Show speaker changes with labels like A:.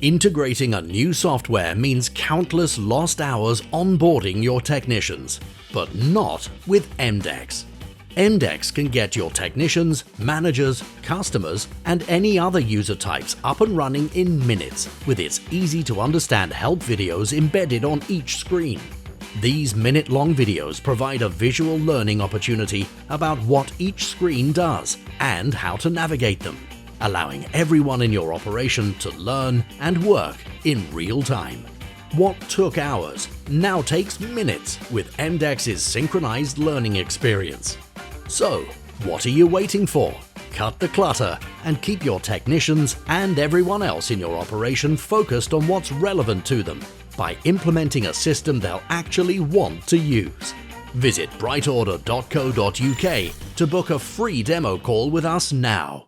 A: Integrating a new software means countless lost hours onboarding your technicians, but not with EMDECS. EMDECS can get your technicians, managers, customers, and any other user types up and running in minutes with its easy-to-understand help videos embedded on each screen. These minute-long videos provide a visual learning opportunity about what each screen does and how to navigate them, allowing everyone in your operation to learn and work in real time. What took hours now takes minutes with EMDECS's synchronized learning experience. So, what are you waiting for? Cut the clutter and keep your technicians and everyone else in your operation focused on what's relevant to them by implementing a system they'll actually want to use. Visit brightorder.co.uk to book a free demo call with us now.